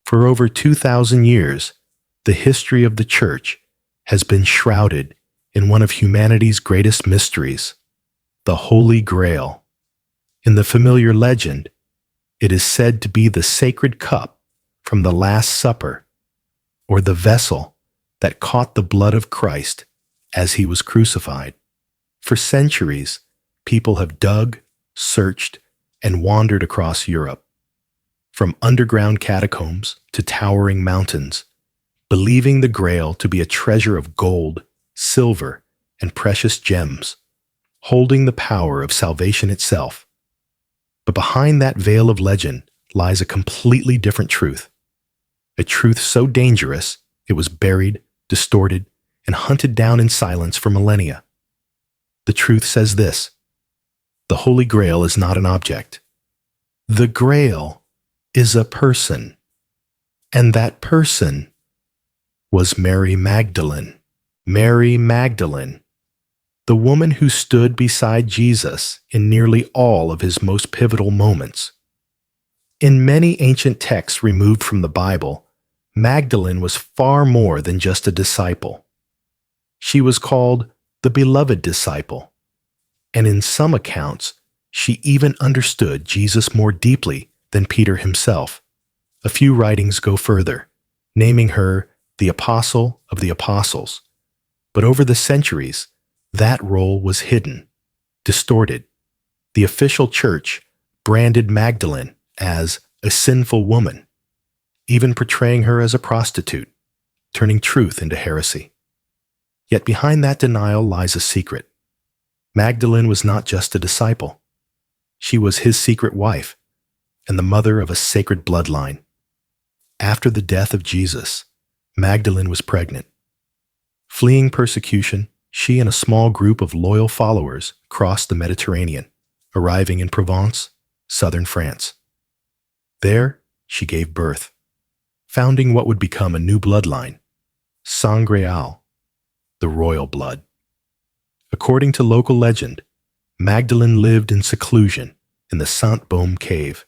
For over 2,000 years, the history of the Church has been shrouded in one of humanity's greatest mysteries, the Holy Grail. In the familiar legend, it is said to be the sacred cup from the Last Supper, or the vessel that caught the blood of Christ as he was crucified. For centuries, people have dug, searched, and wandered across Europe, from underground catacombs to towering mountains, believing the Grail to be a treasure of gold, silver, and precious gems, holding the power of salvation itself. But behind that veil of legend lies a completely different truth, a truth so dangerous it was buried, distorted, and hunted down in silence for millennia. The truth says this: the Holy Grail is not an object. The Grail is a person, and that person was Mary Magdalene. Mary Magdalene, the woman who stood beside Jesus in nearly all of his most pivotal moments. In many ancient texts removed from the Bible, Magdalene was far more than just a disciple. She was called the beloved disciple, and in some accounts, she even understood Jesus more deeply than Peter himself. A few writings go further, naming her the Apostle of the Apostles. But over the centuries, that role was hidden, distorted. The official church branded Magdalene as a sinful woman, even portraying her as a prostitute, turning truth into heresy. Yet behind that denial lies a secret. Magdalene was not just a disciple. She was his secret wife and the mother of a sacred bloodline. After the death of Jesus, Magdalene was pregnant. Fleeing persecution, she and a small group of loyal followers crossed the Mediterranean, arriving in Provence, southern France. There, she gave birth, founding what would become a new bloodline, Grail, the royal blood. According to local legend, Magdalene lived in seclusion in the Sainte-Baume cave,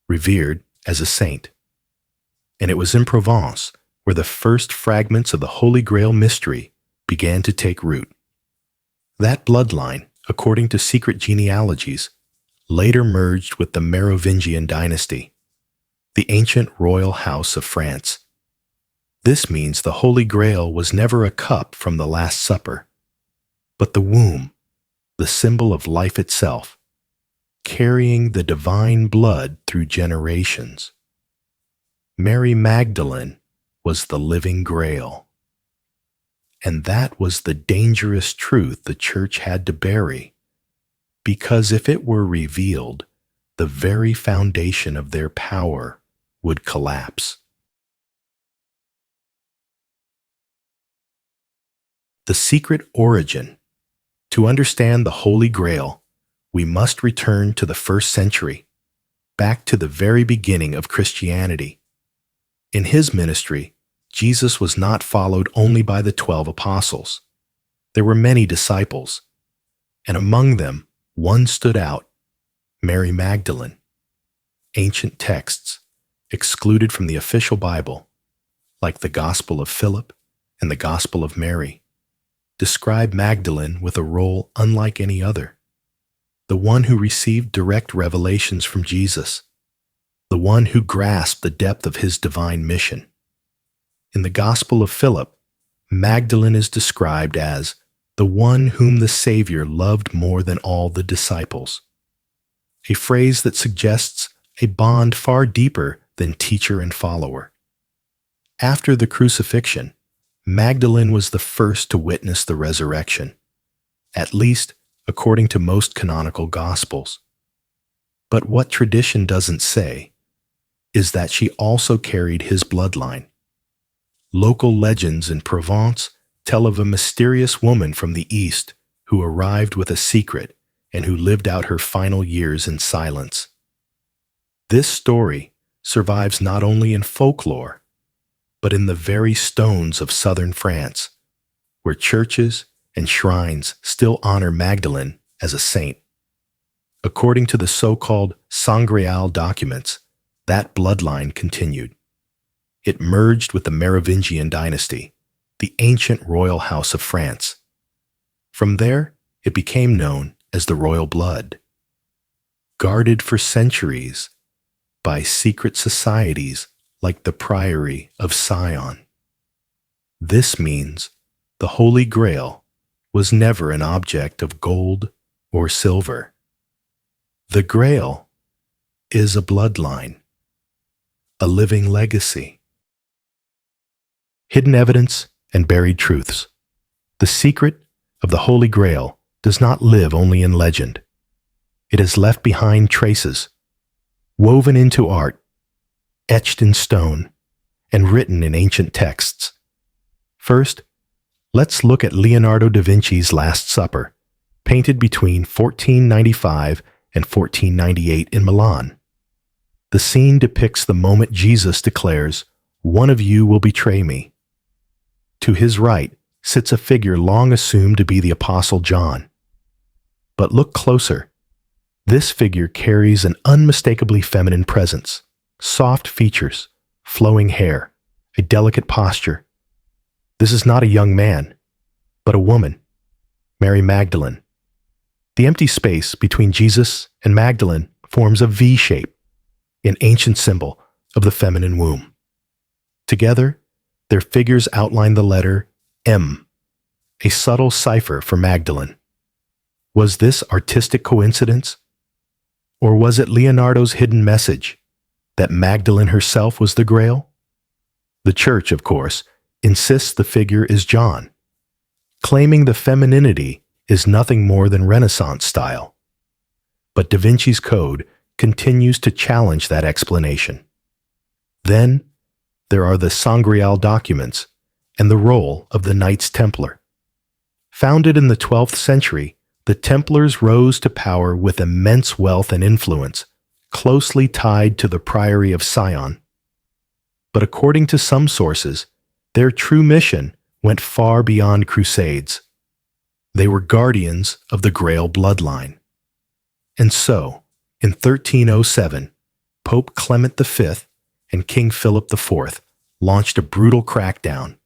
revered as a saint. And it was in Provence where the first fragments of the Holy Grail mystery began to take root. That bloodline, according to secret genealogies, later merged with the Merovingian dynasty, the ancient royal house of France. This means the Holy Grail was never a cup from the Last Supper, but the womb, the symbol of life itself, carrying the divine blood through generations. Mary Magdalene was the living Grail. And that was the dangerous truth the church had to bury, because if it were revealed, the very foundation of their power would collapse. The secret origin. To understand the Holy Grail, we must return to the 1st century, back to the very beginning of Christianity. In his ministry, Jesus was not followed only by the 12 apostles. There were many disciples, and among them, one stood out, Mary Magdalene. Ancient texts, excluded from the official Bible, like the Gospel of Philip and the Gospel of Mary, describe Magdalene with a role unlike any other, the one who received direct revelations from Jesus, the one who grasped the depth of his divine mission. In the Gospel of Philip, Magdalene is described as the one whom the Savior loved more than all the disciples, a phrase that suggests a bond far deeper than teacher and follower. After the crucifixion, Magdalene was the first to witness the resurrection, at least according to most canonical Gospels. But what tradition doesn't say is that she also carried his bloodline. Local legends in Provence tell of a mysterious woman from the East who arrived with a secret and who lived out her final years in silence. This story survives not only in folklore, but in the very stones of southern France, where churches and shrines still honor Magdalene as a saint. According to the so-called Grail documents, that bloodline continued. it merged with the Merovingian dynasty, the ancient royal house of France. From there, it became known as the royal blood. Guarded for centuries by secret societies like the Priory of Sion. This means the Holy Grail was never an object of gold or silver. The Grail is a bloodline, a living legacy. Hidden evidence and buried truths. The secret of the Holy Grail does not live only in legend. It has left behind traces, woven into art, etched in stone, and written in ancient texts. First, let's look at Leonardo da Vinci's Last Supper, painted between 1495 and 1498 in Milan. The scene depicts the moment Jesus declares, "One of you will betray me." To his right sits a figure long assumed to be the Apostle John. But look closer. This figure carries an unmistakably feminine presence, soft features, flowing hair, a delicate posture. This is not a young man, but a woman, Mary Magdalene. The empty space between Jesus and Magdalene forms a V shape, an ancient symbol of the feminine womb. Together, their figures outline the letter M, a subtle cipher for Magdalene. Was this artistic coincidence? Or was it Leonardo's hidden message that Magdalene herself was the Grail? The Church, of course, insists the figure is John, claiming the femininity is nothing more than Renaissance style. But Da Vinci's Code continues to challenge that explanation. Then, there are the Sangreal documents and the role of the Knights Templar. Founded in the 12th century, the Templars rose to power with immense wealth and influence, closely tied to the Priory of Sion. But according to some sources, their true mission went far beyond crusades. They were guardians of the Grail bloodline. And so, in 1307, Pope Clement V and King Philip IV launched a brutal crackdown.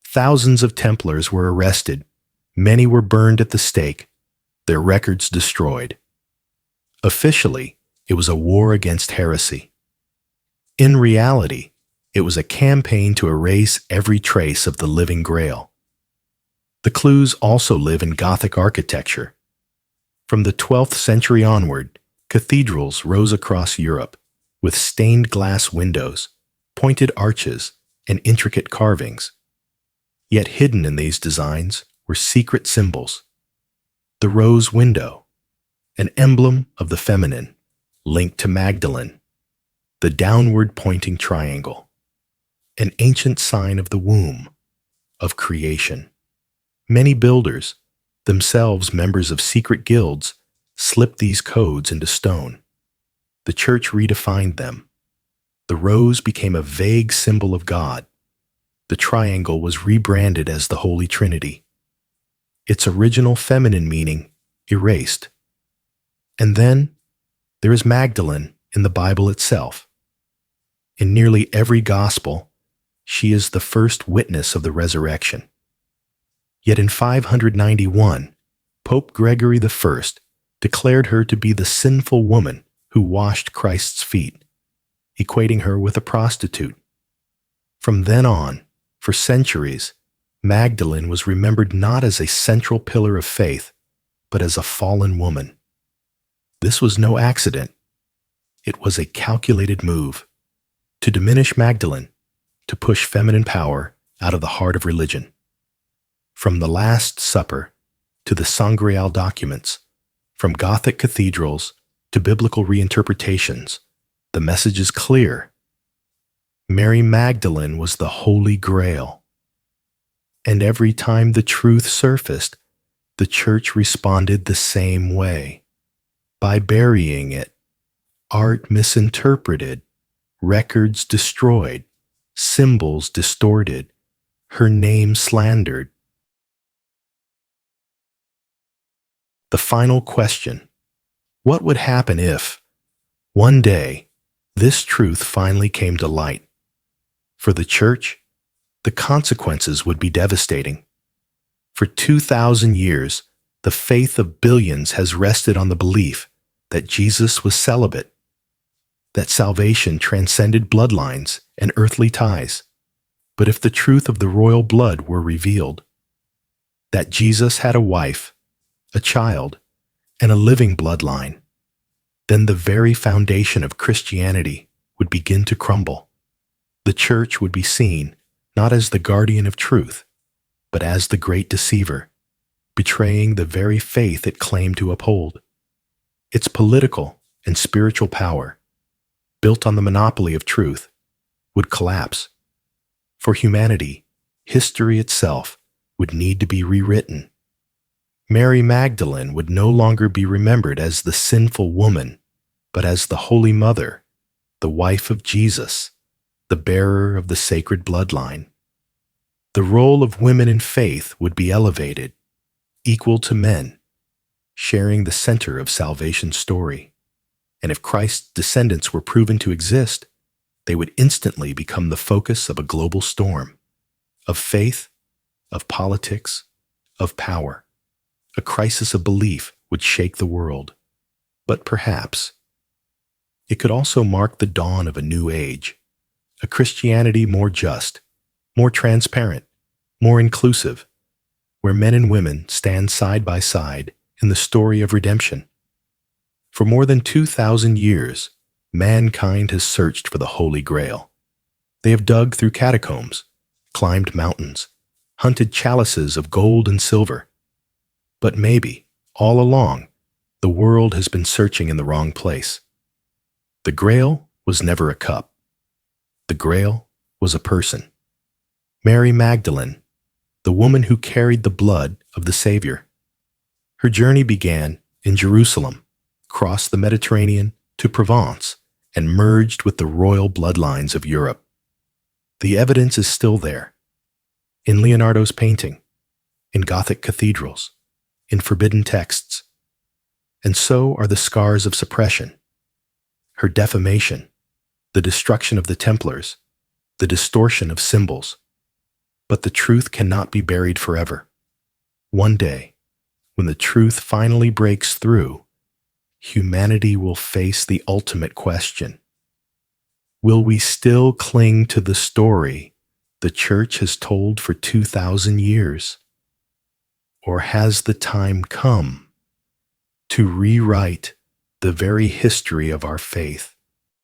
Thousands of Templars were arrested, many were burned at the stake, their records destroyed. Officially, it was a war against heresy. In reality, it was a campaign to erase every trace of the living Grail. The clues also live in Gothic architecture. From the 12th century onward, cathedrals rose across Europe with stained glass windows, pointed arches, and intricate carvings. Yet hidden in these designs were secret symbols. The rose window, an emblem of the feminine, linked to Magdalene. The downward pointing triangle, an ancient sign of the womb, of creation. Many builders, themselves members of secret guilds, slipped these codes into stone. The Church redefined them. The rose became a vague symbol of God. The triangle was rebranded as the Holy Trinity. Its original feminine meaning erased. And then there is Magdalene in the Bible itself. In nearly every gospel, she is the first witness of the resurrection. Yet in 591, Pope Gregory I declared her to be the sinful woman who washed Christ's feet, equating her with a prostitute. From then on, for centuries, Magdalene was remembered not as a central pillar of faith, but as a fallen woman. This was no accident. It was a calculated move to diminish Magdalene, to push feminine power out of the heart of religion. From the Last Supper to the Sangreal documents, from Gothic cathedrals to biblical reinterpretations, the message is clear. Mary Magdalene was the Holy Grail. And every time the truth surfaced, the Church responded the same way, by burying it, art misinterpreted, records destroyed, symbols distorted, her name slandered. The final question: what would happen if, one day, this truth finally came to light? For the church, the consequences would be devastating. For 2,000 years, the faith of billions has rested on the belief that Jesus was celibate, that salvation transcended bloodlines and earthly ties. But if the truth of the royal blood were revealed, that Jesus had a wife, a child, and a living bloodline, then the very foundation of Christianity would begin to crumble. The church would be seen not as the guardian of truth, but as the great deceiver, betraying the very faith it claimed to uphold. Its political and spiritual power, built on the monopoly of truth, would collapse. For humanity, history itself would need to be rewritten. Mary Magdalene would no longer be remembered as the sinful woman, but as the Holy Mother, the wife of Jesus, the bearer of the sacred bloodline. The role of women in faith would be elevated, equal to men, sharing the center of salvation's story. And if Christ's descendants were proven to exist, they would instantly become the focus of a global storm, of faith, of politics, of power. A crisis of belief would shake the world. But perhaps it could also mark the dawn of a new age, a Christianity more just, more transparent, more inclusive, where men and women stand side by side in the story of redemption. For more than 2,000 years, mankind has searched for the Holy Grail. They have dug through catacombs, climbed mountains, hunted chalices of gold and silver. But maybe, all along, the world has been searching in the wrong place. The Grail was never a cup. The Grail was a person. Mary Magdalene, the woman who carried the blood of the Savior. Her journey began in Jerusalem, crossed the Mediterranean to Provence, and merged with the royal bloodlines of Europe. The evidence is still there, in Leonardo's painting, in Gothic cathedrals, in forbidden texts. And so are the scars of suppression, her defamation, the destruction of the Templars, the distortion of symbols. But the truth cannot be buried forever. One day, when the truth finally breaks through, humanity will face the ultimate question. Will we still cling to the story the Church has told for 2,000 years? Or has the time come to rewrite the very history of our faith?